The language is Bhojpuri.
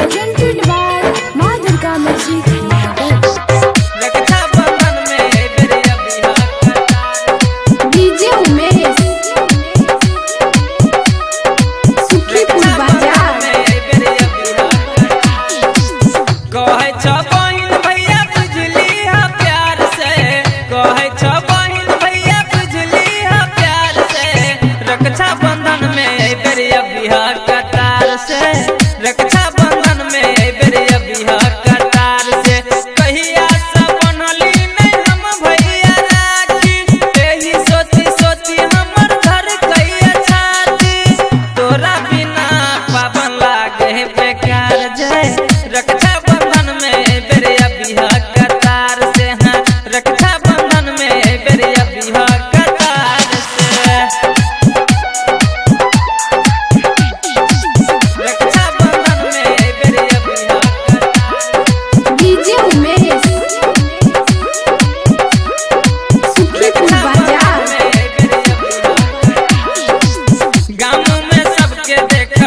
presented by माँ दुर्गा म्यूजिक रक्षाबंधन में बेरिया बिहार कटार डीजे उमेश सुखीपुर बाजार बेरिया बिहार कहे छ बहिन भैया बुझली हा प्यार से कहे छ बहिन भैया बुझली हा प्यार से रक्षाबंधन में बेरिया बिहार कटार से रक्षाबंधन में बेरिया बिहार कटार से कहिया से बनली नहीं हम भैया राखी एही सोची सोची हमर घर कहिया छाती तोरा बिना पावन लागे बेकार जय रक्षाबंधन में बेरिया बिहार कटार से हाँ रक्षाबंधन में बेरिया बिहार कटार से रक्षाबंधन में बेरिया बिहार कटार डीजे उमेश सुखीपुर बाजार गाँव में सबके देख